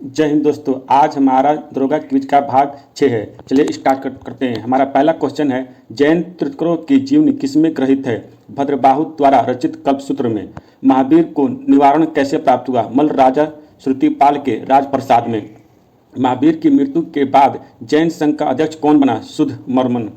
जय हिंद दोस्तों। आज हमारा दरोगा क्विज का भाग 6 है। चलिए स्टार्ट करते हैं। हमारा पहला क्वेश्चन है, जैन तीर्थंकरों की जीवनी किसमें ग्रहित है? भद्रबाहु द्वारा रचित कल्पसूत्र में। महावीर को निवारण कैसे प्राप्त हुआ? मल्ल राजा श्रुतिपाल के राजप्रसाद में। महावीर की मृत्यु के बाद जैन संघ का अध्यक्ष कौन बना? शुद्ध मर्मन।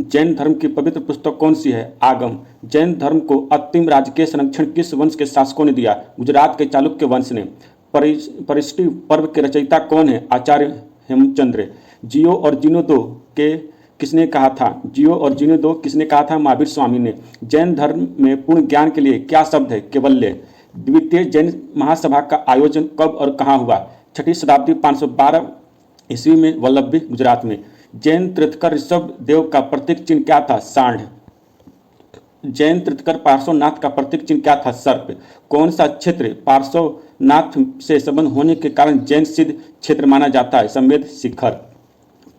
जैन धर्म की पवित्र पुस्तक कौन सी है? आगम। जैन धर्म को अंतिम राजकीय संरक्षण किस वंश के शासकों ने दिया? गुजरात के चालुक्य वंश ने। परिष्टि पर्व के रचयिता कौन है? आचार्य हेमचंद्र। जियो और जीनो दो के किसने कहा था? जियो और जीनो दो किसने कहा था? महावीर स्वामी ने। जैन धर्म में पूर्ण ज्ञान के लिए क्या शब्द है? केवल्य। द्वितीय जैन महासभा का आयोजन कब और कहाँ हुआ? 6वीं शताब्दी 512 ईस्वी में वल्लभी, गुजरात में। जैन तीर्थंकर ऋषभ देव का प्रतीक चिन्ह क्या था? सांड। जैन तीर्थंकर पार्श्वनाथ का प्रतीक चिन्ह क्या था? सर्प। कौन सा क्षेत्र पार्श्वनाथ से संबंध होने के कारण जैन सिद्ध क्षेत्र माना जाता है? संवेद शिखर।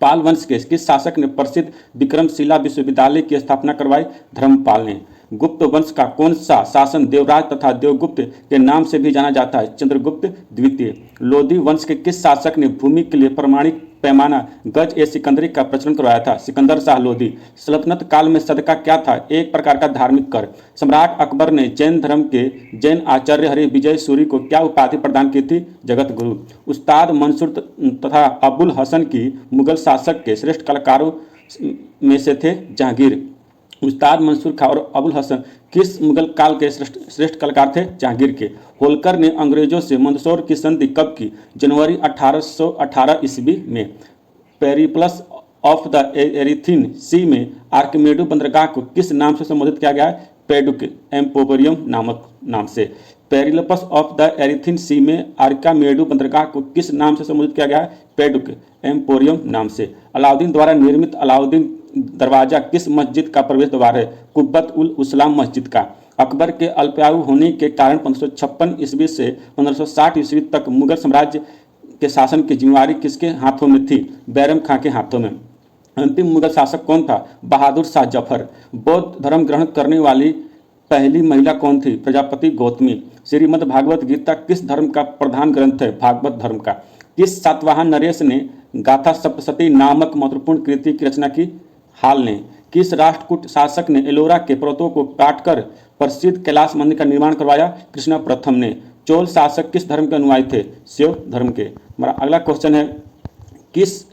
पाल वंश के किस शासक ने प्रसिद्ध विक्रमशिला विश्वविद्यालय की स्थापना करवाई? धर्मपाल ने। गुप्त वंश का कौन सा शासन देवराज तथा देवगुप्त के नाम से भी जाना जाता है? चंद्रगुप्त द्वितीय। लोधी वंश के किस शासक ने भूमि के लिए प्रमाणिक पैमाना गज ए सिकंदरी का प्रचलन करवाया था? सिकंदर शाह लोधी। सल्तनत काल में सदका क्या था? एक प्रकार का धार्मिक कर। सम्राट अकबर ने जैन धर्म के जैन आचार्य हरि विजय सूरी को क्या उपाधि प्रदान की थी? जगत गुरु। उस्ताद मंसूर तथा अबुल हसन की मुगल शासक के श्रेष्ठ कलाकारों में से थे? जहांगीर। उस्ताद मंसूर खां और अबुल हसन किस मुगल काल के श्रेष्ठ कलाकार थे? जहांगीर के। होलकर ने अंग्रेजों से मंदसौर की संधि कब की? जनवरी 1818 ईस्वी में। पेरिप्लस ऑफ द एरिथीन सी में आर्किमेडू बंदरगाह को किस नाम से संबोधित किया गया है? पेडुक एम्पोरियम नामक नाम से। पेरिप्लस ऑफ द एरिथीन सी में आर्किमेडू बंदरगाह को किस नाम से संबोधित किया गया है? पेडुक एम्पोरियम नाम से। अलाउद्दीन द्वारा निर्मित अलाउद्दीन दरवाजा किस मस्जिद का प्रवेश द्वार है? कुब्बत उल उस्लाम मस्जिद का। अकबर के अल्पायु होने के कारण 1556 ईस्वी से 1560 ईस्वी तक मुगल साम्राज्य के शासन की जिम्मेवारी किसके हाथों में थी? बैरम खां के हाथों में। अंतिम मुगल शासक कौन था? बहादुर शाह जफर। बौद्ध धर्म ग्रहण करने वाली पहली महिला कौन थी? प्रजापति गौतमी। श्रीमद् भागवत गीता किस धर्म का प्रधान ग्रंथ है? भागवत धर्म का। किस सातवाहन नरेश ने गाथा सप्तशती नामक महत्वपूर्ण कृति की रचना की? हाल ने। किस राष्ट्रकूट शासक ने एलोरा के पर्वतों को काटकर प्रसिद्ध कैलाश मंदिर का निर्माण करवाया? कृष्ण प्रथम ने। चोल शासक किस धर्म के अनुयायी थे? शैव धर्म के। हमारा अगला क्वेश्चन है, किस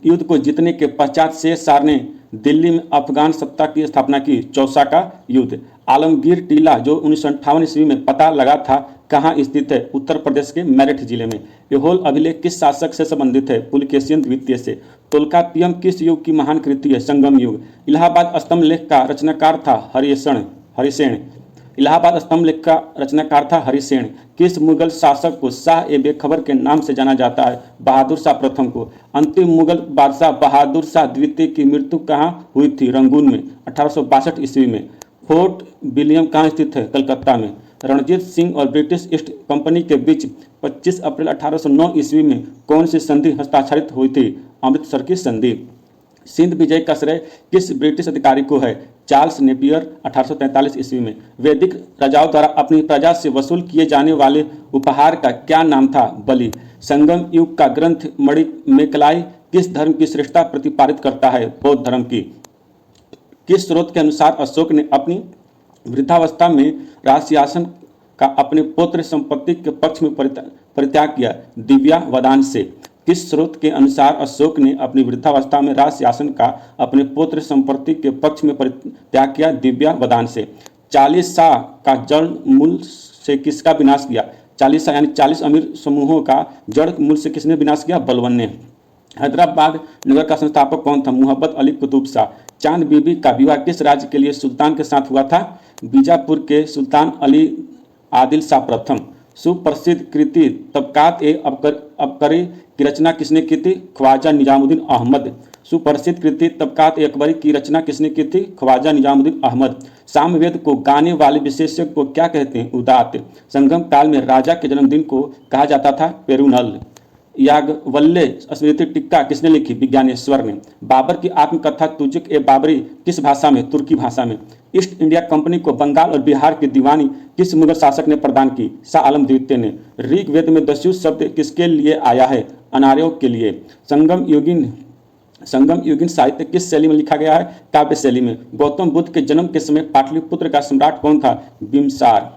युद्ध को जीतने के पश्चात शेर शाह ने दिल्ली में अफगान सत्ता की स्थापना की? चौसा का युद्ध। आलमगीर टीला जो 1958 ईस्वी में पता लगा था कहाँ स्थित है? उत्तर प्रदेश के मेरठ जिले में। ऐहोल अभिलेख किस शासक से संबंधित है? पुलकेशिन द्वितीय से। तोलकाप्पियम किस युग की महान कृति है? संगम युग। इलाहाबाद स्तंभ लेख का रचनाकार था? हरिसेन। इलाहाबाद स्तंभ लेख का रचनाकार था हरिसेन। किस मुगल शासक को शाह ए बेखबर के नाम से जाना जाता है? बहादुर शाह प्रथम को। अंतिम मुगल बादशाह बहादुर शाह द्वितीय की मृत्यु कहाँ हुई थी? रंगून में 1862 ईस्वी में। फोर्ट विलियम कहाँ स्थित है? कलकत्ता में। रणजीत सिंह और ब्रिटिश ईस्ट कंपनी के बीच 25 अप्रैल 1809 ईस्वी में कौन सी संधि हस्ताक्षरित हुई थी? अमृतसर की संधि। सिंध विजय का श्रेय किस ब्रिटिश अधिकारी को है? चार्ल्स नेपियर 1843 ईस्वी में। वैदिक राजाओं द्वारा अपनी प्रजा से वसूल किए जाने वाले उपहार का क्या नाम था? बलि। संगम युग का ग्रंथ मणिमेकलाई किस धर्म की श्रेष्ठता प्रतिपादित करता है? बौद्ध धर्म की। किस स्रोत के अनुसार अशोक ने अपनी वृद्धावस्था में राजसिंहासन का अपने पुत्र संपत्ति के पक्ष में परित्याग किया? दिव्यावदान से। किस स्रोत के अनुसार अशोक ने अपनी वृद्धावस्था में राज सिंहासन का अपने पुत्र संपत्ति के पक्ष में परित्याग किया? दिव्यावदान से। 40 शाह का जड़ मूल से किसका विनाश किया? 40 शाह यानी 40 अमीर समूहों का जड़ मूल से किसने विनाश किया? बलबन ने। हैदराबाद नगर का संस्थापक कौन था? मुहब्बत अली कुतुब शाह। चांद बीबी का विवाह किस राज्य के लिए सुल्तान के साथ हुआ था? बीजापुर के सुल्तान अली आदिल शाह प्रथम। सुप्रसिद्ध कृति तबकात ए अबकरी की रचना किसने की थी? ख्वाजा निजामुद्दीन अहमद। सुप्रसिद्ध कृति तबकात ए अकबरी की रचना किसने की थी? ख्वाजा निजामुद्दीन अहमद। सामवेद को गाने वाले विशेषज्ञ को क्या कहते हैं? उदात। संगम काल में राजा के जन्मदिन को कहा जाता था पेरुनल। याज्ञवल्क्य स्मृति टीका किसने लिखी? विज्ञानेश्वर ने। बाबर की आत्मकथा तुजुक ए बाबरी किस भाषा में? तुर्की भाषा में। ईस्ट इंडिया कंपनी को बंगाल और बिहार की दीवानी किस मुगल शासक ने प्रदान की? शाह आलम द्वितीय ने। ऋग्वेद में दस्यु शब्द किसके लिए आया है? अनार्यों के लिए। संगम युगीन साहित्य किस शैली में लिखा गया है? काव्य शैली में। गौतम बुद्ध के जन्म के समय पाटलिपुत्र का सम्राट कौन था? बिम्बिसार।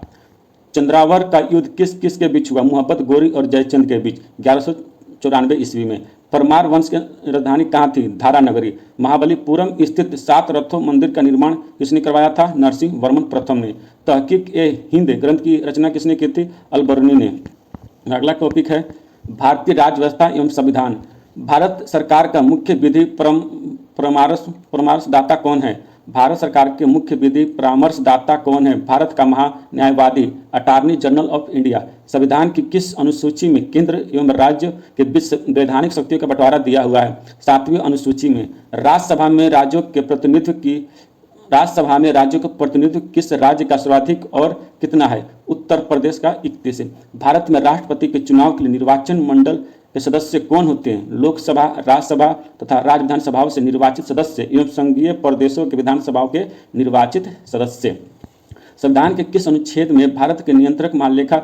चंद्रावर का युद्ध किस किस के बीच हुआ? मोहब्बत गोरी और जयचंद के बीच 1194 ईस्वी में। परमार वंश की राजधानी कहाँ थी? धारा नगरी। महाबलीपुरम स्थित 7 रथों मंदिर का निर्माण किसने करवाया था? नरसिंह वर्मन प्रथम ने। तहकीक ए हिंद ग्रंथ की रचना किसने की थी? अलबर्नी ने। अगला टॉपिक है भारतीय राज्य व्यवस्था एवं संविधान। भारत सरकार का मुख्य विधि परामर्शदाता कौन है? भारत सरकार के मुख्य विधि परामर्शदाता कौन है? भारत का महान्यायवादी अटॉर्नी जनरल ऑफ इंडिया। संविधान की किस अनुसूची में केंद्र एवं राज्य के बीच संवैधानिक शक्तियों का बंटवारा दिया हुआ है? 7वीं अनुसूची में। राज्यसभा में राज्यों के प्रतिनिधित्व किस राज्य का सर्वाधिक और कितना है? उत्तर प्रदेश का 31 है। भारत में राष्ट्रपति के चुनाव के लिए निर्वाचन मंडल के सदस्य कौन होते हैं? लोकसभा, राज्यसभा तथा राज्य विधानसभाओं से निर्वाचित सदस्य एवं संघीय प्रदेशों के विधानसभाओं के निर्वाचित सदस्य। संविधान के किस अनुच्छेद में भारत के नियंत्रक महालेखा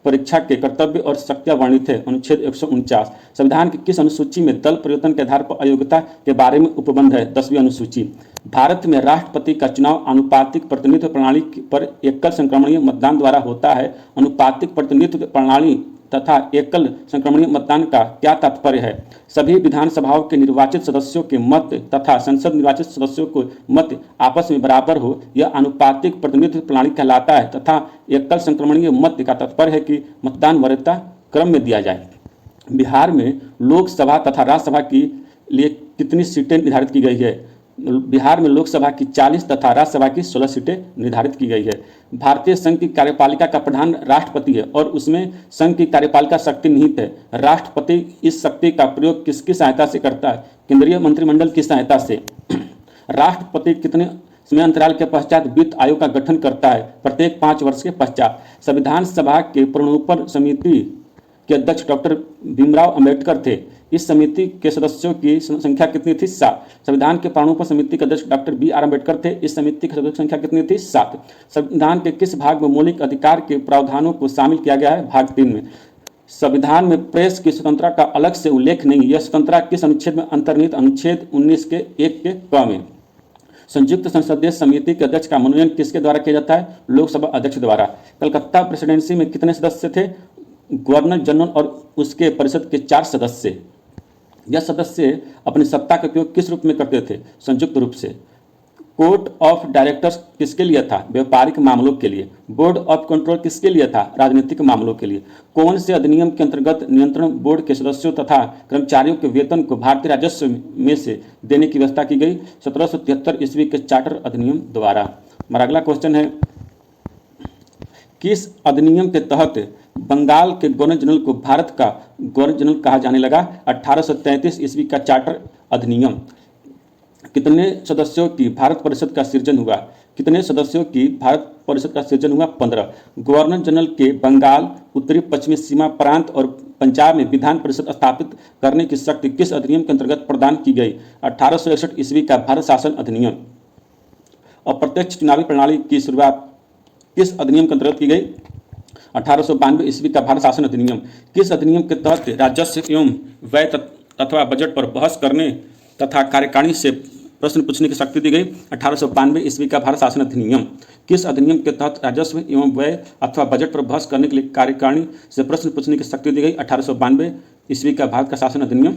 परीक्षा के कर्तव्य और शक्तियां वर्णित है? अनुच्छेद 149। संविधान की किस अनुसूची में दल परिवर्तन के आधार पर अयोग्यता के बारे में उपबंध है? 10वीं अनुसूची। भारत में राष्ट्रपति का चुनाव आनुपातिक प्रतिनिधित्व प्रणाली पर एकल संक्रमणीय मतदान द्वारा होता है। अनुपातिक प्रतिनिधित्व प्रणाली तथा एकल संक्रमणीय मतदान का क्या तात्पर्य है? सभी विधानसभाओं के निर्वाचित सदस्यों के मत तथा संसद निर्वाचित सदस्यों के मत आपस में बराबर हो, यह आनुपातिक प्रतिनिधित्व प्रणाली कहलाता है। तथा एकल संक्रमणीय मत का तात्पर्य है कि मतदान वरीयता क्रम में दिया जाए। बिहार में लोकसभा तथा राज्यसभा के लिए कितनी सीटें निर्धारित की गई है? बिहार में लोकसभा की 40 तथा राज्यसभा की 16 सीटें निर्धारित की गई है। भारतीय संघ की कार्यपालिका का प्रधान राष्ट्रपति है और उसमें संघ की कार्यपालिका शक्ति निहित है। राष्ट्रपति इस शक्ति का प्रयोग किसकी सहायता से करता है? केंद्रीय मंत्रिमंडल की सहायता से। राष्ट्रपति कितने समय अंतराल के पश्चात वित्त आयोग का गठन करता है? प्रत्येक 5 वर्ष के पश्चात। संविधान सभा के प्रणोपन समिति के अध्यक्ष डॉक्टर भीमराव अंबेडकर थे। इस समिति के सदस्यों की संख्या कितनी थी? 7। संविधान के प्रारूप समिति के अध्यक्ष डॉक्टर BR अम्बेडकर थे। इस समिति की सदस्यों की संख्या कितनी थी? 7। संविधान के किस भाग में मौलिक अधिकार के प्रावधानों को शामिल किया गया है? भाग 3 में। संविधान में प्रेस की स्वतंत्रता का अलग से उल्लेख नहीं। यह स्वतंत्रता किस अनुच्छेद में अंतर्निहित? अनुच्छेद 19 के 1 के क में। संयुक्त संसदीय समिति के अध्यक्ष का मनोनयन किसके द्वारा किया जाता है? लोकसभा अध्यक्ष द्वारा। कलकत्ता प्रेसिडेंसी में कितने सदस्य थे? गवर्नर जनरल और उसके परिषद के 4 सदस्य। यह सदस्य अपनी सत्ता का उपयोग किस रूप में करते थे? संयुक्त रूप से। कोर्ट ऑफ डायरेक्टर्स किसके लिए था? व्यापारिक मामलों के लिए। बोर्ड ऑफ कंट्रोल किसके लिए था? राजनीतिक मामलों के लिए। कौन से अधिनियम के अंतर्गत नियंत्रण बोर्ड के सदस्यों तथा कर्मचारियों के वेतन को भारतीय राजस्व में से देने की व्यवस्था की गई? 1773 ईस्वी के चार्टर अधिनियम द्वारा। हमारा अगला क्वेश्चन है किस अधिनियम के तहत बंगाल के गवर्नर जनरल को भारत का गवर्नर जनरल कहा जाने लगा? 1833 ईस्वी का चार्टर अधिनियम। कितने सदस्यों की भारत परिषद का सृजन हुआ? कितने सदस्यों की भारत परिषद का सृजन हुआ? 15। गवर्नर जनरल के बंगाल, उत्तरी पश्चिमी सीमा प्रांत और पंजाब में विधान परिषद स्थापित करने की शक्ति किस अधिनियम के अंतर्गत प्रदान की गई? 1861 ईस्वी का भारत शासन अधिनियम। अप्रत्यक्ष चुनावी प्रणाली की शुरुआत किस अधिनियम के अंतर्गत की गई? 1892 ईस्वी का भारत शासन अधिनियम। किस अधिनियम के तहत राजस्व एवं व्यय तथा बजट पर बहस करने तथा कार्यकारिणी से प्रश्न पूछने की शक्ति दी गई? 1892 ईस्वी का भारत शासन अधिनियम। किस अधिनियम के तहत राजस्व एवं व्यय अथवा बजट पर बहस करने के लिए कार्यकारिणी से प्रश्न पूछने की शक्ति दी गई? 1892 ईस्वी का भारत का शासन अधिनियम।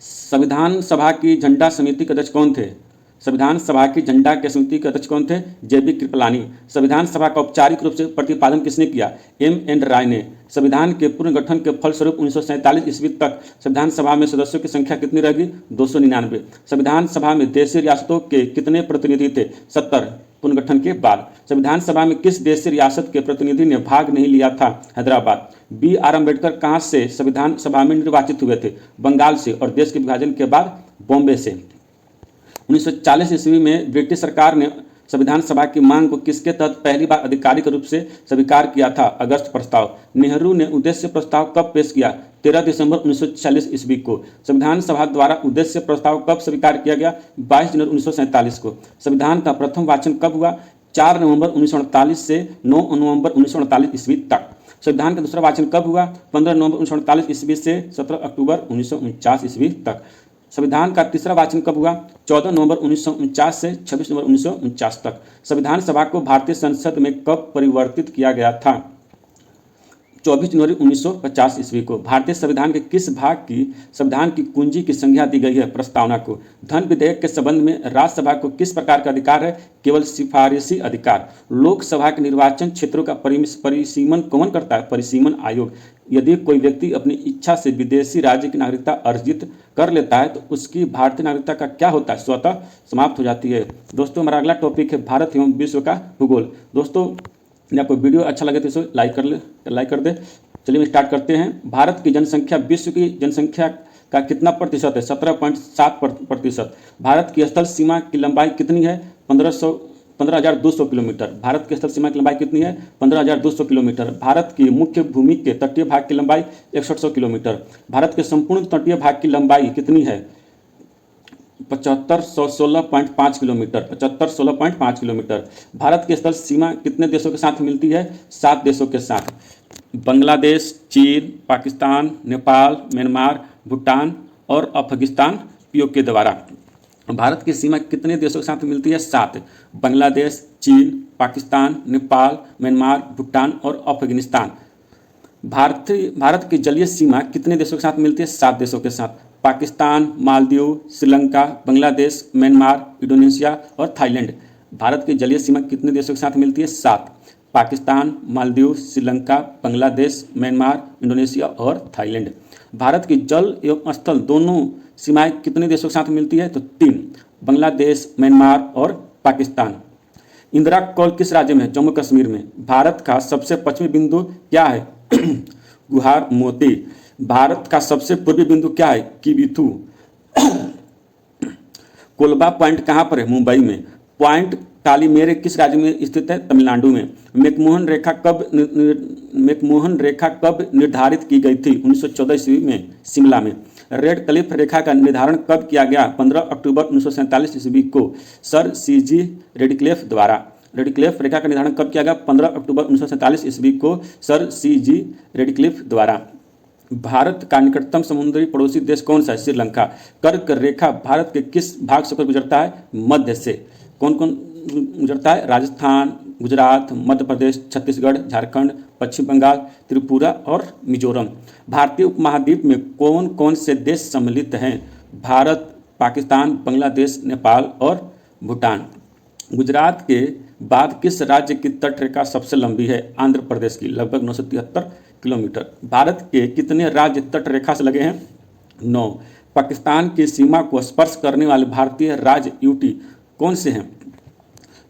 संविधान सभा की झंडा समिति के अध्यक्ष कौन थे? संविधान सभा की झंडा के समिति के अध्यक्ष कौन थे? JB कृपलानी। संविधान सभा का औपचारिक रूप से प्रतिपादन किसने किया? MN राय ने। संविधान के पुनर्गठन के फलस्वरूप 1947 ईस्वी तक संविधान सभा में सदस्यों की संख्या कितनी रहेगी? 299। संविधान सभा में देशी रियासतों के कितने प्रतिनिधि थे? 70 पुनर्गठन के बाद। संविधान सभा में किस देशी रियासत के प्रतिनिधि ने भाग नहीं लिया था? हैदराबाद। BR अम्बेडकर कहाँ से संविधान सभा में निर्वाचित हुए थे? बंगाल से और देश के विभाजन के बाद बॉम्बे से। 1940 ईस्वी में ब्रिटिश सरकार ने संविधान सभा की मांग को किसके तहत पहली बार आधिकारिक रूप से स्वीकार किया था? अगस्त प्रस्ताव। नेहरू ने उद्देश्य प्रस्ताव कब पेश किया? 13 दिसंबर 1946 ईस्वी को। संविधान सभा द्वारा उद्देश्य प्रस्ताव कब स्वीकार किया गया? 22 जनवरी 1947 को। संविधान का प्रथम वाचन कब हुआ? 4 नवंबर 1948 से 9 नवंबर 1948 ईस्वी तक। संविधान का दूसरा वाचन कब हुआ? 15 नवंबर 1948 ईस्वी से 17 अक्टूबर 1949 ईस्वी तक। संविधान का तीसरा वाचन कब हुआ? 14 नवंबर 1949 से 26 नवंबर 1949 तक। संविधान सभा को भारतीय संसद में कब परिवर्तित किया गया था? 24 जनवरी 1950 ईस्वी को। भारतीय संविधान के किस भाग की संविधान की कुंजी की संज्ञा दी गई है? प्रस्तावना को। धन विधेयक के संबंध में राज्यसभा को किस प्रकार का अधिकार है? केवल सिफारिशी अधिकार। लोकसभा के निर्वाचन क्षेत्रों का परिसीमन कौन करता है? परिसीमन आयोग। यदि कोई व्यक्ति अपनी इच्छा से विदेशी राज्य की नागरिकता अर्जित कर लेता है तो उसकी भारतीय नागरिकता का क्या होता है? स्वतः समाप्त हो जाती है। दोस्तों, हमारा अगला टॉपिक है भारत एवं विश्व का भूगोल। दोस्तों, यदि आपको वीडियो अच्छा लगे तो इसे लाइक कर दे। चलिए हम स्टार्ट करते हैं। भारत की जनसंख्या विश्व की जनसंख्या का कितना प्रतिशत है? 17.7%। भारत की स्थल सीमा की लंबाई कितनी है? 15,200 किलोमीटर। भारत की स्थल सीमा की लंबाई कितनी है? 15,200 किलोमीटर। भारत की मुख्य भूमि के तटीय भाग की लंबाई 6100 किलोमीटर। भारत के संपूर्ण तटीय भाग की लंबाई कितनी है? 7516.5 किलोमीटर। 7516.5 किलोमीटर। भारत की स्थल सीमा कितने देशों के साथ मिलती है? 7 देशों के साथ। बांग्लादेश, चीन, पाकिस्तान, नेपाल, म्यांमार, भूटान और अफगानिस्तान पीओके के द्वारा। भारत की सीमा कितने देशों के साथ मिलती है? 7। बांग्लादेश, चीन, पाकिस्तान, नेपाल, म्यांमार, भूटान और अफगानिस्तान। भारत की जलीय सीमा कितने देशों के साथ मिलती है? 7 देशों के साथ। पाकिस्तान, मालदीव, श्रीलंका, बांग्लादेश, म्यांमार, इंडोनेशिया और थाईलैंड। भारत की जलीय सीमा कितने देशों के साथ मिलती है? 7। पाकिस्तान, मालदीव, श्रीलंका, बांग्लादेश, म्यांमार, इंडोनेशिया और थाईलैंड। भारत की जल एवं स्थल दोनों सीमाएं कितने देशों के साथ मिलती है? तो 3। बांग्लादेश, म्यांमार और पाकिस्तान। इंदिरा कौल किस राज्य में है? जम्मू कश्मीर में। भारत का सबसे पश्चिमी बिंदु क्या है? गुहार मोती। भारत का सबसे पूर्वी बिंदु क्या है? किबिथू। कोलबा पॉइंट कहाँ पर है? मुंबई में। पॉइंट कालीमेरे किस राज्य में स्थित है? तमिलनाडु में। मैकमोहन रेखा कब निर्धारित की गई थी? 1914 ईस्वी में, शिमला में। रेड क्लिफ रेखा का निर्धारण कब किया गया? 15 अक्टूबर 1947 ईस्वी को सर सीजी रेडक्लिफ द्वारा। रेडक्लिफ रेखा का निर्धारण कब किया गया? 15 अक्टूबर 1947 ईस्वी को सर सीजी रेडक्लिफ द्वारा। भारत का निकटतम समुद्री पड़ोसी देश कौन सा है? श्रीलंका। कर्क रेखा भारत के किस भाग से गुजरता है? मध्य से। कौन कौन गुजरता है? राजस्थान, गुजरात, मध्य प्रदेश, छत्तीसगढ़, झारखंड, पश्चिम बंगाल, त्रिपुरा और मिजोरम। भारतीय उपमहाद्वीप में कौन कौन से देश सम्मिलित हैं? भारत, पाकिस्तान, बांग्लादेश, नेपाल और भूटान। गुजरात के बाद किस राज्य की तटरेखा सबसे लंबी है? आंध्र प्रदेश की, लगभग 973 किलोमीटर। भारत के कितने राज्य तटरेखा से लगे हैं? 9। पाकिस्तान की सीमा को स्पर्श करने वाले भारतीय राज्य यूटी कौन से हैं?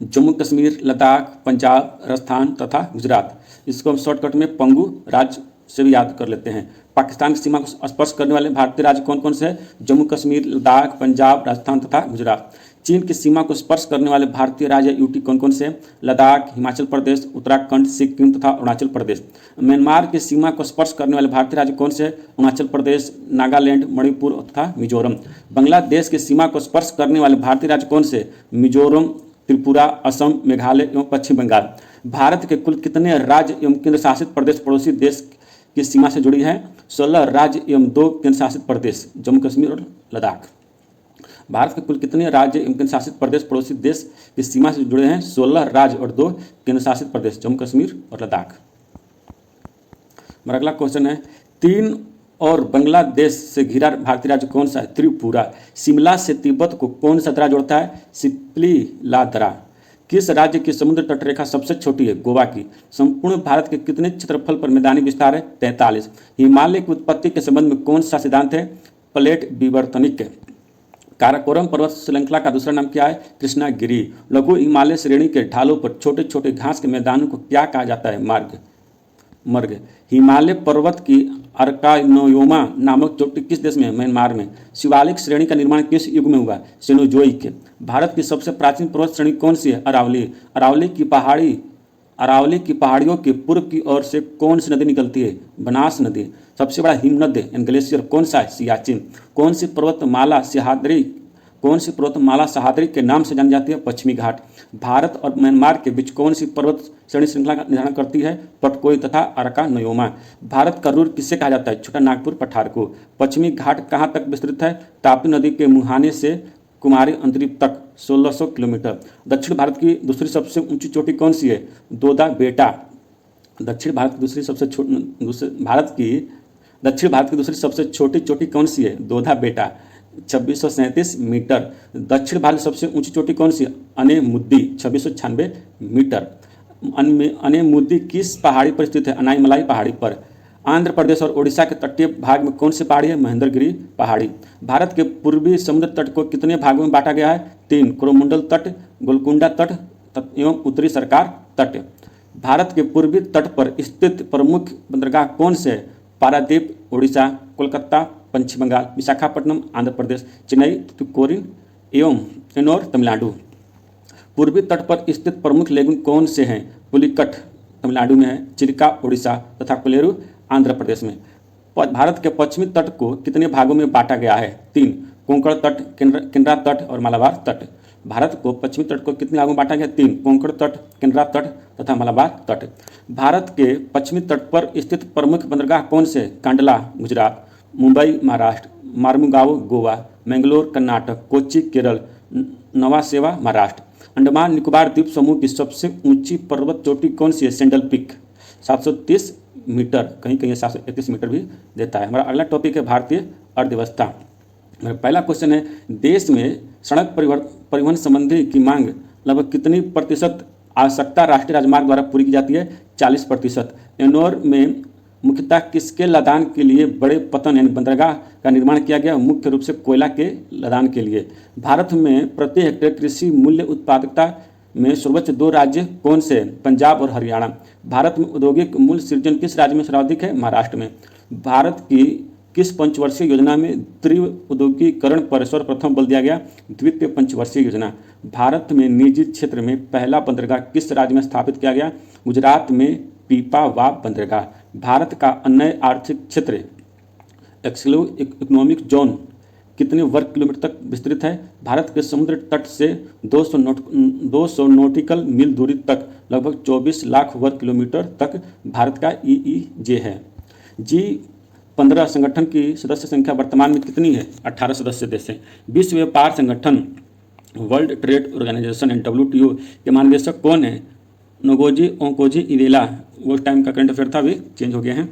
जम्मू कश्मीर, लद्दाख, पंजाब, राजस्थान तथा गुजरात। इसको हम शॉर्टकट में पंगू राज्य से भी याद कर लेते हैं। पाकिस्तान की सीमा को स्पर्श करने वाले भारतीय राज्य कौन कौन से हैं? जम्मू कश्मीर, लद्दाख, पंजाब, राजस्थान तथा गुजरात। चीन की सीमा को स्पर्श करने वाले भारतीय राज्य यूटी कौन कौन से हैं? लद्दाख, हिमाचल प्रदेश, उत्तराखंड, सिक्किम तथा अरुणाचल प्रदेश। म्यांमार की सीमा को स्पर्श करने वाले भारतीय राज्य कौन से हैं? अरुणाचल प्रदेश, नागालैंड, मणिपुर तथा मिजोरम। बांग्लादेश की सीमा को स्पर्श करने वाले भारतीय राज्य कौन से? मिजोरम, त्रिपुरा, असम, मेघालय एवं पश्चिम बंगाल। भारत के कुल कितने राज्य एवं केंद्र शासित प्रदेश पड़ोसी देश की सीमा से जुड़ी हैं? 16 राज्य एवं 2 केंद्र शासित प्रदेश, जम्मू कश्मीर और लद्दाख। भारत के कुल कितने राज्य एवं केंद्र शासित प्रदेश पड़ोसी देश की सीमा से जुड़े हैं? 16 राज्य और 2 केंद्र शासित प्रदेश, जम्मू कश्मीर और लद्दाख। हमारा अगला क्वेश्चन है, 3 और बांग्लादेश से घिरा भारतीय राज्य कौन सा है? त्रिपुरा। शिमला से तिब्बत को कौन सा दर्रा जोड़ता है? सिप्ली दर्रा। किस राज्य की समुद्र तटरेखा सबसे छोटी है? गोवा की। संपूर्ण भारत के कितने क्षेत्रफल पर मैदानी विस्तार है? 43। हिमालय की उत्पत्ति के संबंध में कौन सा सिद्धांत है? प्लेट विवर्तनिक। काराकोरम पर्वत श्रृंखला का दूसरा नाम क्या है? कृष्णागिरी। लघु हिमालय श्रेणी के ढालों पर छोटे छोटे घास के मैदानों को क्या कहा जाता है? मार्ग। मर गए। हिमालय पर्वत की अर्कानोयोमा नामक चोटी किस देश में है? म्यांमार में। शिवालिक श्रेणी का निर्माण किस युग में हुआ? सेनोजोइक। भारत की सबसे प्राचीन पर्वत श्रेणी कौन सी है? अरावली। अरावली की पहाड़ियों के पूर्व की ओर से कौन सी नदी निकलती है? बनास नदी। सबसे बड़ा हिमनद एंड ग्लेशियर कौन सा है? सियाचिन। कौन सी पर्वतमाला सह्याद्री के नाम से जानी जाती है? पश्चिमी घाट। भारत और म्यांमार के बीच कौन सी पर्वत श्रेणी श्रृंखला का निर्धारण करती है? पटकोई तथा अर्कानोयोमा। भारत का रूर किससे कहा जाता है? छोटा नागपुर पठार को। पश्चिमी घाट कहाँ तक विस्तृत है? तापी नदी के मुहाने से कुमारी अंतरीप तक 1600 किलोमीटर। दक्षिण भारत की दूसरी सबसे ऊंची चोटी कौन सी है? दोदा बेटा। दक्षिण भारत की दूसरी सबसे छोटी चोटी कौन सी है? दोधा बेटा 2637 मीटर। दक्षिण भारत की सबसे ऊंची चोटी कौन सी है? अनेमुद्दी 2696 मीटर। अनेमुद्दी किस पहाड़ी पर स्थित है? अनाईमलाई पहाड़ी पर। आंध्र प्रदेश और ओडिशा के तटीय भाग में कौन सी पहाड़ी है? महेंद्रगिरी पहाड़ी। भारत के पूर्वी समुद्र तट को कितने भागों में बांटा गया है? 3, कोरोमंडल तट, गोलकुंडा तट एवं उत्तरी सरकार तट। भारत के पूर्वी तट पर स्थित प्रमुख बंदरगाह कौन से है? पारादीप उड़ीसा, कोलकाता पश्चिम बंगाल, विशाखापट्टनम आंध्र प्रदेश, चेन्नई तुकोरिन एवं एनोर तमिलनाडु। पूर्वी तट पर स्थित प्रमुख लेगुन कौन से हैं? पुलिकट तमिलनाडु में है, चिलिका उड़ीसा तथा कोलेरू आंध्र प्रदेश में। भारत के पश्चिमी तट को कितने भागों में बांटा गया है? 3, कोंकण तट, केनरा तट और मालाबार तट। भारत को पश्चिमी तट को कितने भागों में बांटा गया? 3, कोंकण तट, केनरा तट तथा मालाबार तट। भारत के पश्चिमी तट पर स्थित प्रमुख बंदरगाह कौन से? कांडला गुजरात, मुंबई महाराष्ट्र, मार्मुगाओ गोवा, मैंगलोर कर्नाटक, कोच्चि केरल, नवासेवा महाराष्ट्र। अंडमान निकोबार द्वीप समूह की सबसे ऊंची पर्वत चोटी कौन सी है? सैंडल पीक 730 मीटर, कहीं कहीं 731 मीटर भी देता है। हमारा अगला टॉपिक है भारतीय अर्थव्यवस्था। मेरा पहला क्वेश्चन है, देश में सड़क परिवहन संबंधी की मांग लगभग कितनी प्रतिशत आवश्यकता राष्ट्रीय राजमार्ग द्वारा पूरी की जाती है? 40%। एनोर में मुख्यतः किसके लदान के लिए बड़े पतन यानी बंदरगाह का निर्माण किया गया? मुख्य रूप से कोयला के लदान के लिए। भारत में प्रति हेक्टेयर कृषि मूल्य उत्पादकता में सर्वोच्च 2 राज्य कौन से? पंजाब और हरियाणा। भारत में औद्योगिक मूल्य सृजन किस राज्य में सर्वाधिक है? महाराष्ट्र में। भारत की किस पंचवर्षीय योजना में तीव्र औद्योगिकीकरण पर सर्वप्रथम बल दिया गया? द्वितीय पंचवर्षीय योजना। भारत में निजी क्षेत्र में पहला बंदरगाह किस राज्य में स्थापित किया गया? गुजरात में पीपावाव बंदरगाह। भारत का अन्य आर्थिक क्षेत्र एक्सक्लूसिव इकोनॉमिक जोन कितने वर्ग किलोमीटर तक विस्तृत है? भारत के समुद्र तट से 200 नॉटिकल मील दूरी तक लगभग 24 लाख वर्ग किलोमीटर तक भारत का EEZ है। G15 संगठन की सदस्य संख्या वर्तमान में कितनी है? 18 सदस्य देश हैं। विश्व व्यापार संगठन world trade organisation and WTO के महानिदेशक कौन है? नोगोजी ओंकोजी इवेला। वो टाइम का करंट अफेयर था, भी चेंज हो गया है।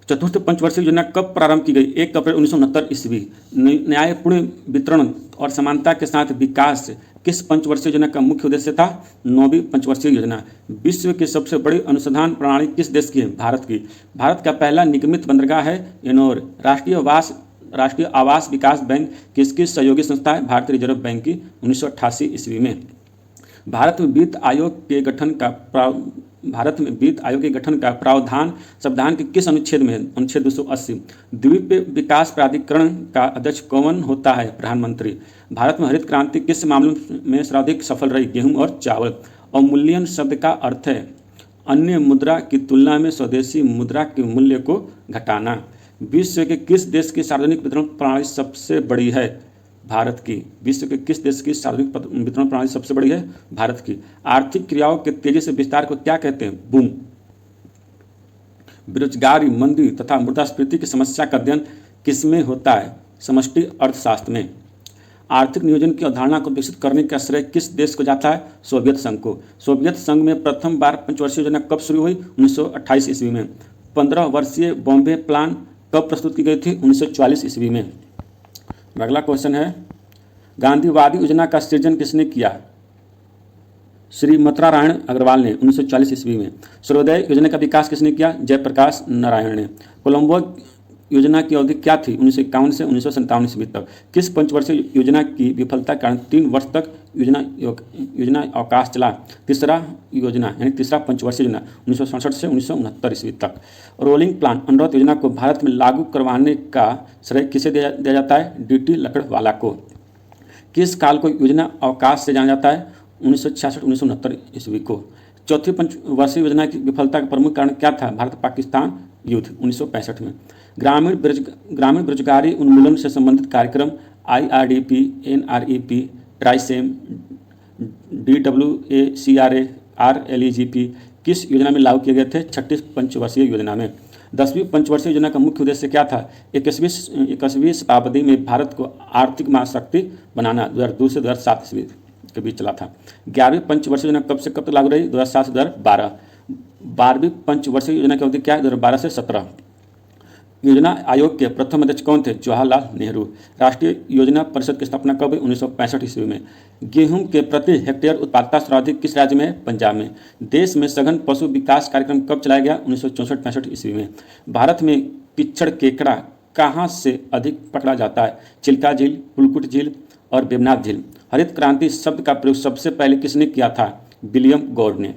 चतुर्थ पंचवर्षीय योजना कब प्रारंभ की गई? 1 अप्रैल 1969 ईस्वी। न्यायपूर्ण वितरण और समानता के साथ विकास किस पंचवर्षीय योजना का मुख्य उद्देश्य था? 9वीं पंचवर्षीय योजना। विश्व की सबसे बड़ी अनुसंधान प्रणाली किस देश की है? भारत की। भारत का पहला निगमित बंदरगाह है एनोर। राष्ट्रीय आवास विकास बैंक किसकी सहयोगी संस्था है? भारतीय रिजर्व बैंक की 1988 ईस्वी में। भारत में वित्त आयोग के गठन का प्रावधान संविधान के किस अनुच्छेद में है? अनुच्छेद 280। द्वीप विकास प्राधिकरण का अध्यक्ष कौन होता है? प्रधानमंत्री। भारत में हरित क्रांति किस मामले में सर्वाधिक सफल रही? गेहूं और चावल। अवमूल्यन शब्द का अर्थ है अन्य मुद्रा की तुलना में स्वदेशी मुद्रा के मूल्य को घटाना। विश्व के किस देश की सार्वजनिक वितरण प्रणाली सबसे बड़ी है? भारत की। विश्व के किस देश की सार्वजनिक वितरण प्रणाली सबसे बड़ी है? भारत की। आर्थिक क्रियाओं के तेजी से विस्तार को क्या कहते हैं? बूम। बेरोजगारी, मंदी तथा मुद्रास्फीति की समस्या का अध्ययन किसमें होता है? समष्टि अर्थशास्त्र में। आर्थिक नियोजन की अवधारणा को विकसित करने का श्रेय किस देश को जाता है? सोवियत संघ को। सोवियत संघ में प्रथम बार पंचवर्षीय योजना कब शुरू हुई? 1928 ईस्वी में। 15 वर्षीय बॉम्बे प्लान कब प्रस्तुत की गई थी? 1944 ईस्वी में। अगला क्वेश्चन है, गांधीवादी योजना का सृजन किसने किया? श्री मतरारायण अग्रवाल ने 1940 ईस्वी में। सर्वोदय योजना का विकास किसने किया? जयप्रकाश नारायण ने। कोलंबो योजना की अवधि क्या थी? 1951 से 1957 ईस्वी तक। किस पंचवर्षीय योजना की विफलता के कारण 3 वर्ष तक योजना अवकाश चला। तीसरा योजना यानी तीसरा पंचवर्षीय योजना 1967 से 1969 ईस्वी तक। रोलिंग प्लान अनुरोध योजना को भारत में लागू करवाने का श्रेय किसे दिया जाता है? डी.टी. लकड़वाला को। किस काल को योजना अवकाश से जाना जाता है? 1966-1969 ईस्वी को। चौथी पंचवर्षीय योजना की विफलता का प्रमुख कारण क्या था? भारत पाकिस्तान युद्ध 1965 में। ग्रामीण बेरोजगारी उन्मूलन से संबंधित कार्यक्रम IRDP, NREP, ट्राइसेम, DWACRA, RLEGP किस योजना में लागू किए गए थे? छठी पंचवर्षीय योजना में। 10वीं पंचवर्षीय योजना का मुख्य उद्देश्य क्या था? 21वीं शताब्दी में भारत को आर्थिक महाशक्ति बनाना। 2002 से 2007 ईस्वी के बीच चला था। 11वीं पंचवर्षीय योजना कब से कब तक लागू रही? 2007 से 2012। 12वीं पंचवर्षीय योजना की अवधि क्या है? 2012 से 17। योजना आयोग के प्रथम अध्यक्ष कौन थे? जवाहरलाल नेहरू। राष्ट्रीय योजना परिषद की स्थापना कब हुई? 1965 ईस्वी में। गेहूं के प्रति हेक्टेयर उत्पादकता सर्वाधिक किस राज्य में है? पंजाब में। देश में सघन पशु विकास कार्यक्रम कब चलाया गया? 1964-65 ईस्वी में। भारत में पिछड़ केकड़ा कहाँ से अधिक पकड़ा जाता है? चिल्का झील, पुलकुट झील और बेवनाथ झील। हरित क्रांति शब्द का प्रयोग सबसे पहले किसने किया था? विलियम गॉड ने।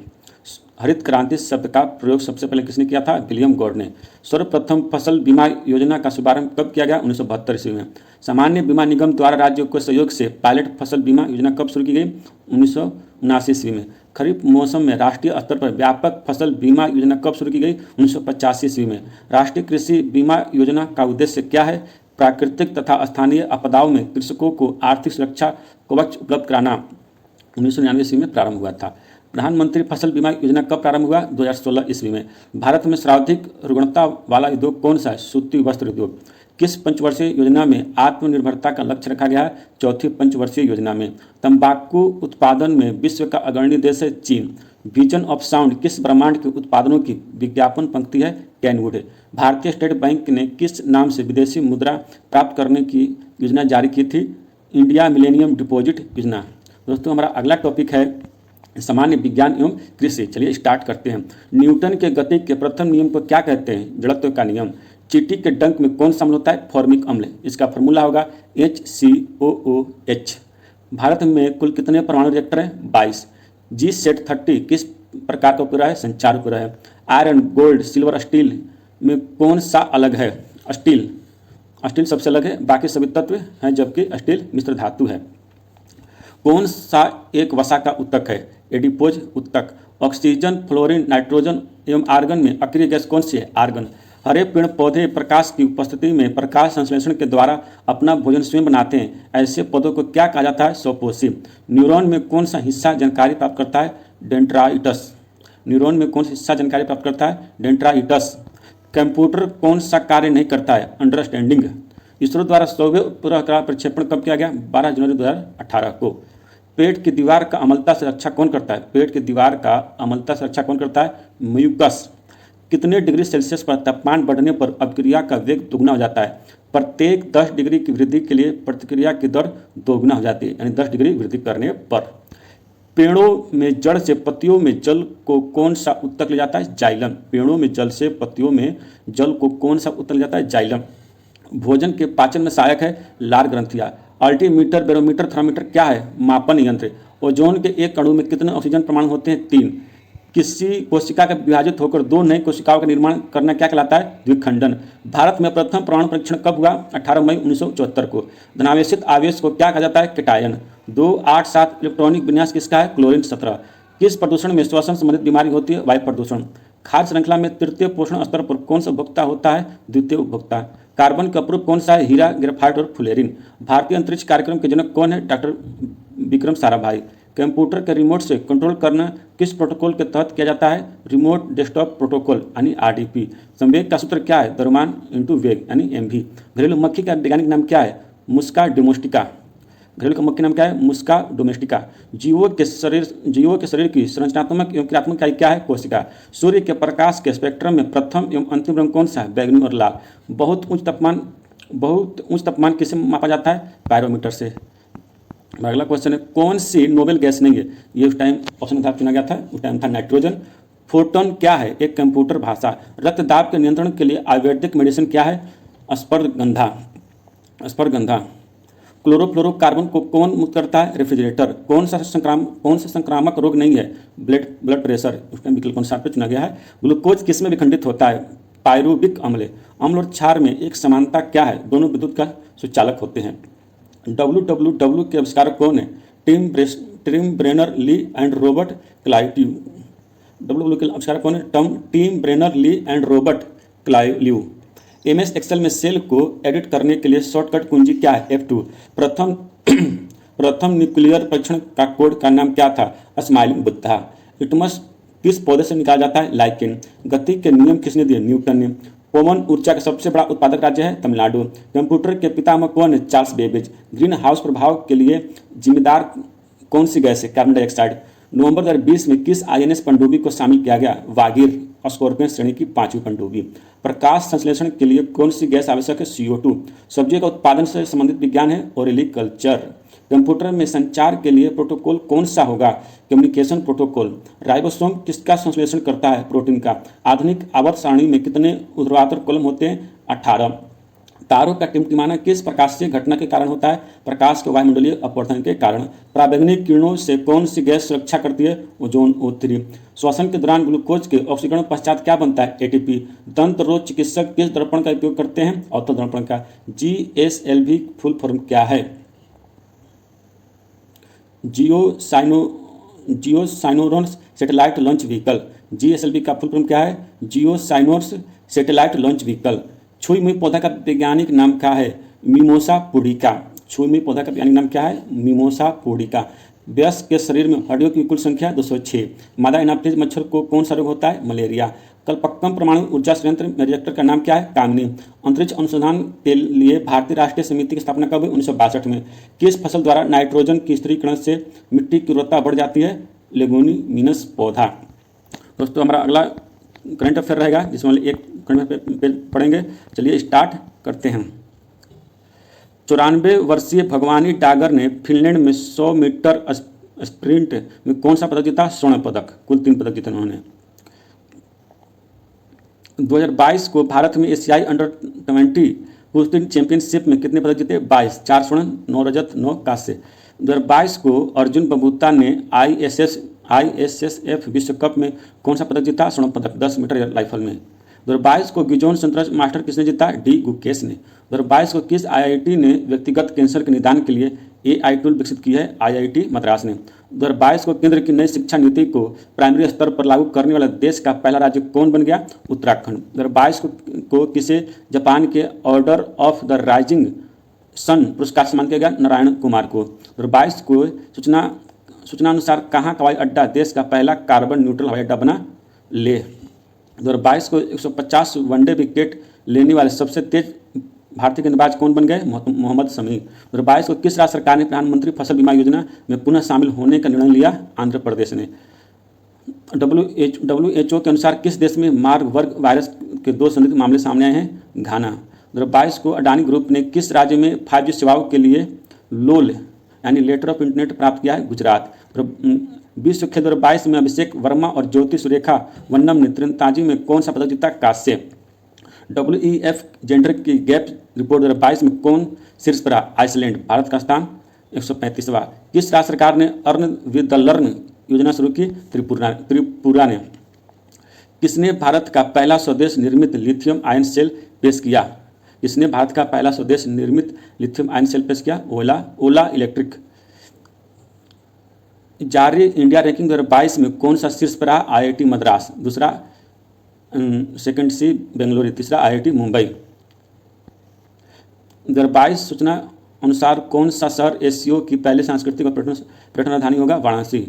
हरित क्रांति शब्द का प्रयोग सबसे पहले किसने किया था? विलियम गॉड ने। सर्वप्रथम फसल बीमा योजना का शुभारंभ कब किया गया? 1972 ईस्वी में। सामान्य बीमा निगम द्वारा राज्यों के सहयोग से पायलट फसल बीमा योजना कब शुरू की गई? 1979 ईस्वी में। खरीफ मौसम में राष्ट्रीय स्तर पर व्यापक फसल बीमा योजना कब शुरू की गई? 1985 ईस्वी में। राष्ट्रीय कृषि बीमा योजना का उद्देश्य क्या है? प्राकृतिक तथा स्थानीय आपदाओं में कृषकों को आर्थिक सुरक्षा कवच उपलब्ध कराना। 1999 ईस्वी में प्रारंभ हुआ था। प्रधानमंत्री फसल बीमा योजना कब प्रारंभ हुआ? 2016 ईस्वी में। भारत में सर्वाधिक रुग्णता वाला उद्योग कौन सा है? सूती वस्त्र उद्योग। किस पंचवर्षीय योजना में आत्मनिर्भरता का लक्ष्य रखा गया है? चौथी पंचवर्षीय योजना में। तंबाकू उत्पादन में विश्व का अग्रणी देश है चीन। विजन ऑफ साउंड किस ब्रह्मांड के उत्पादनों की विज्ञापन पंक्ति है? कैनवुड। भारतीय स्टेट बैंक ने किस नाम से विदेशी मुद्रा प्राप्त करने की योजना जारी की थी? इंडिया मिलेनियम डिपॉजिट योजना। दोस्तों हमारा अगला टॉपिक है सामान्य विज्ञान एवं कृषि। चलिए स्टार्ट करते हैं। न्यूटन के गति के प्रथम नियम को क्या कहते हैं? जड़त्व का नियम। चींटी के डंक में कौन शामिल होता है? फॉर्मिक अम्ल। इसका फॉर्मूला होगा HCOOH। भारत में कुल कितने परमाणु रिएक्टर हैं? 22। G-SAT-30 किस प्रकार का उपग्रह है? संचार उपग्रह है। आयरन, गोल्ड, सिल्वर, स्टील में कौन सा अलग है? स्टील सबसे अलग है, बाकी सभी तत्व हैं, जबकि स्टील मिश्र धातु है। कौन सा एक वसा का उत्तक है? एडिपोज उत्तक। ऑक्सीजन, फ्लोरीन, नाइट्रोजन एवं आर्गन में अक्रिय गैस कौन सी है? आर्गन। हरे पेड़ पौधे प्रकाश की उपस्थिति में प्रकाश संश्लेषण के द्वारा अपना भोजन स्वयं बनाते हैं। ऐसे पौधों को क्या कहा जाता है? स्वपोषी। न्यूरॉन में कौन सा हिस्सा जानकारी प्राप्त करता है? डेंड्राइटस। न्यूरॉन में कौन सा हिस्सा जानकारी प्राप्त करता है? डेंड्राइटस। कंप्यूटर कौन सा कार्य नहीं करता है? अंडरस्टैंडिंग। इसरो द्वारा 100वें उपग्रह का प्रक्षेपण कब किया गया? 12 जनवरी 2018 को। पेट की दीवार का अम्लता से रक्षा कौन करता है? पेट की दीवार का अम्लता से रक्षा कौन करता है? म्यूकस। कितने डिग्री सेल्सियस पर तापमान बढ़ने पर अभिक्रिया का वेग दुगना हो जाता है? प्रत्येक 10 डिग्री की वृद्धि के लिए प्रतिक्रिया की दर दोगुना हो जाती है, यानी 10 डिग्री वृद्धि करने पर। पेड़ों में जड़ से पत्तियों में जल को कौन सा उत्तक ले जाता है? जाइलम। पेड़ों में जल से पत्तियों में जल को कौन सा उत्तक ले जाता है? जाइलम। भोजन के पाचन में सहायक है लार ग्रंथियाँ। अल्टीमीटर, बैरोमीटर, थर्मामीटर क्या है? मापन यंत्र। ओजोन के एक अणु में कितने ऑक्सीजन परमाणु होते हैं? 3। किसी कोशिका का विभाजित होकर 2 नई कोशिकाओं का निर्माण करना क्या कहलाता है? द्विखंडन। भारत में प्रथम परमाणु परीक्षण कब हुआ? 18 मई 1974 को। धनावेशित आवेश को क्या कहा जाता है? कैटायन। 2, 8, 7 इलेक्ट्रॉनिक विन्यास किसका है? क्लोरीन 17। किस प्रदूषण में श्वसन संबंधित बीमारी होती है? वायु प्रदूषण। खाद्य श्रृंखला में तृतीय पोषण स्तर पर कौन सा उपभोक्ता होता है? द्वितीय उपभोक्ता। कार्बन का अप्रूप कौन सा है? हीरा, ग्रेफाइट और फुलेरिन। भारतीय अंतरिक्ष कार्यक्रम के जनक कौन है? डॉक्टर विक्रम साराभाई। कंप्यूटर के रिमोट से कंट्रोल करना किस प्रोटोकॉल के तहत किया जाता है? रिमोट डेस्कटॉप प्रोटोकॉल यानी RDP। संवेग का सूत्र क्या है? द्रव्यमान इंटू वेग यानी MV। घरेलू मक्खी का वैज्ञानिक नाम क्या है? मुस्का डोमेस्टिका। घरेलू का मक्खी नाम क्या है? मुस्का डोमेस्टिका। जीवों के शरीर की संरचनात्मक एवं क्रियात्मक इकाई क्या है? कोशिका। सूर्य के प्रकाश के स्पेक्ट्रम में प्रथम एवं अंतिम रंग कौन सा है? बैंगनी और लाल। बहुत उच्च तापमान किससे मापा जाता है? पायरोमीटर से। अगला क्वेश्चन है कौन सी नोबेल गैस नहीं है? ये उस टाइम ऑप्शन था चुना गया था, उस टाइम था नाइट्रोजन। फोटोन क्या है? एक कंप्यूटर भाषा। रक्तदाब के नियंत्रण के लिए आयुर्वेदिक मेडिसिन क्या है? अस्पर्गंधा। क्लोरोफ्लोरोकार्बन को कौन मुक्त करता है? रेफ्रिजरेटर। कौन सा संक्रामक रोग नहीं है? Blood pressure. उसका विकल्प कौन सा पे चुना गया है? ग्लूकोज किस में विखंडित होता है? पायरुविक अम्ल। अम्ल और क्षार में एक समानता क्या है? दोनों विद्युत का सुचालक होते हैं। WWW के आविष्कारक कौन है? Tim Berners Lee and Robert Clive. WWW के आविष्कारक कौन है? Tim Berners Lee and Robert Clive. MS Excel में सेल को एडिट करने के लिए शॉर्टकट कुंजी क्या है? F2। प्रथम न्यूक्लियर परीक्षण का कोड का नाम क्या था? स्माइलिंग बुद्धा। लिटमस किस पौधे से निकाला जाता है? लाइकेन। गति के नियम किसने दिए? न्यूटन ने। पवन ऊर्जा का सबसे बड़ा उत्पादक राज्य है? तमिलनाडु। कंप्यूटर के पितामह कौन है? Charles Babbage. ग्रीन हाउस प्रभाव के लिए जिम्मेदार कौन सी गैस है? Carbon dioxide. नवंबर 2020 में किस INS पनडुब्बी को शामिल किया गया? वागिर, स्कॉर्पियन श्रेणी की 5वीं पनडुब्बी। प्रकाश संश्लेषण के लिए कौन सी गैस आवश्यक है? CO2। सब्जियों का उत्पादन से संबंधित विज्ञान है? ओरिकल्चर। कंप्यूटर में संचार के लिए प्रोटोकॉल कौन सा होगा? Communication protocol. राइबोसोम किसका संश्लेषण करता है? प्रोटीन का। आधुनिक आवर्त सारणी में कितने ऊर्ध्वाधर कॉलम होते हैं? 18। तारों का टिमटिमाना किस प्रकाशीय घटना के कारण होता है? प्रकाश के वायुमंडलीय अपवर्तन के कारण। पराबैंगनी किरणों से कौन सी गैस सुरक्षा करती है? Ozone O3। श्वसन के दौरान ग्लूकोज के ऑक्सीकरण पश्चात क्या बनता है? ATP। दंत रोग चिकित्सक किस दर्पण का उपयोग करते हैं? ऑर्थो दर्पण का। GSLV फुल फॉर्म क्या है? जियोसाइनोरॉन्स सैटेलाइट लॉन्च व्हीकल। GSLV का फुल फॉर्म क्या है? जियोसाइनोर्स सैटेलाइट लॉन्च व्हीकल। छुई मुई पौधा का वैज्ञानिक नाम क्या है? Mimosa pudica. छुई मुई पौधा का वैज्ञानिक नाम क्या है? Mimosa pudica. वयस्क के शरीर में हड्डियों की कुल संख्या 206। मादा एनाफिलिस मच्छर को कौन सा रोग होता है? मलेरिया। कलपक्कम परमाणु ऊर्जा संयंत्र में रिएक्टर का नाम क्या है? कामिनी। अंतरिक्ष अनुसंधान के लिए भारतीय राष्ट्रीय समिति की स्थापना कब हुई? 1962 में। किस फसल द्वारा नाइट्रोजन की स्थिरीकरण से मिट्टी की उर्वरता बढ़ जाती है? लेगुमिनस पौधा। दोस्तों हमारा अगला करंट अफेयर रहेगा जिसमें एक करंट अफेयर पढ़ेंगे। चलिए स्टार्ट करते हैं। 94 वर्षीय भगवानी डागर ने फिनलैंड में 100 मीटर स्प्रिंट में कौन सा पदक जीता? स्वर्ण पदक। कुल 3 पदक जीते उन्होंने। 2022 को भारत में एशियाई अंडर-20 कुश्ती चैंपियनशिप में कितने पदक जीते? 22। 4 स्वर्ण, 9 रजत, 9 कांस्य। 2022 को अर्जुन बबूता ने ISSF विश्व कप में कौन सा पदक जीता? स्वर्ण पदक 10 मीटर राइफल में। 2022 को गिजोन संतरा मास्टर किसने जीता? D गुकेश ने। 2022 को किस IIT ने व्यक्तिगत कैंसर के निदान के लिए AI टूल विकसित की है? IIT मद्रास ने। 2022 को केंद्र की नई शिक्षा नीति को प्राइमरी स्तर पर लागू करने वाला देश का पहला राज्य कौन बन गया? उत्तराखंड। 2022 को किसे जापान के order of the rising sun पुरस्कार सम्मान किया गया? नारायण कुमार को। 2022 को सूचना अनुसार कहाँ का हवाई अड्डा देश का पहला कार्बन न्यूट्रल हवाई अड्डा बना? लेह। 2022 को 150 वनडे विकेट लेने वाले सबसे तेज भारतीय गेंदबाज कौन बन गए? मोहम्मद शमी। 2022 को किस राज्य सरकार ने प्रधानमंत्री फसल बीमा योजना में पुनः शामिल होने का निर्णय लिया? आंध्र प्रदेश ने। WHO के अनुसार किस देश में मार्बर्ग वायरस के 2 संदिग्ध मामले सामने आए हैं? घाना। 2022 को अडानी ग्रुप ने किस राज्य में 5G सेवाओं के लिए लोल यानी लेटर ऑफ इंटरनेट प्राप्त किया है? गुजरात। विश्व खेल 2022 में अभिषेक वर्मा और ज्योति सुरेखा वन्नम ने तीरंदाजी में कौन सा पदक जीता? कांस्य। WEF जेंडर की गैप रिपोर्ट 2022 में कौन शीर्ष पर? आइसलैंड। भारत का स्थान 135वां। किस राज्य सरकार ने अर्न विद द लर्न योजना शुरू की? त्रिपुरा ने। किसने भारत का पहला स्वदेश निर्मित लिथियम आयन सेल पेश किया? किसने भारत का पहला स्वदेश निर्मित लिथियम आयन सेल पेश किया? ओला इलेक्ट्रिक। जारी इंडिया रैंकिंग 2022 में कौन सा शीर्ष पर रहा? IIT मद्रास। दूसरा सेकंड सी बेंगलुरु, तीसरा IIT मुंबई। 2022 सूचना अनुसार कौन सा शहर एशिया की पहली सांस्कृतिक और पर्यटन राजधानी होगा? वाराणसी।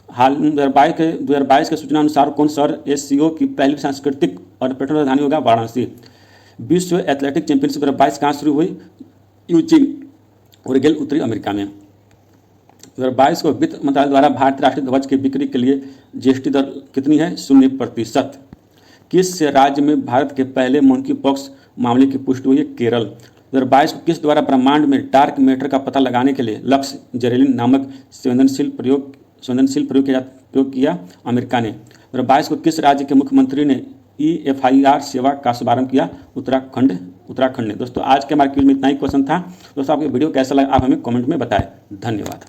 हाल 2022 के सूचना अनुसार कौन शहर एशिया की पहली सांस्कृतिक और पर्यटन राजधानी होगा? वाराणसी। विश्व एथलेटिक चैंपियनशिप 2022 कहाँ शुरू हुई? यूजीन, ओरेगन, उत्तरी अमेरिका में। 2022 को वित्त मंत्रालय द्वारा भारतीय राष्ट्रीय ध्वज की बिक्री के लिए GST दर कितनी है? 0%। किस राज्य में भारत के पहले मंकी पॉक्स मामले की पुष्टि हुई है? केरल। 2022 को किस द्वारा ब्रह्मांड में डार्क मैटर का पता लगाने के लिए लक्स जेरेलिन नामक संवेदनशील प्रयोग किया? अमेरिका ने। 2022 को किस राज्य के मुख्यमंत्री ने EFIR सेवा का शुभारंभ किया? उत्तराखंड उत्तराखंड ने। दोस्तों आज के हमारे क्विज में इतना ही क्वेश्चन था। दोस्तों आपको वीडियो कैसा लगा आप हमें कमेंट में बताएं। धन्यवाद।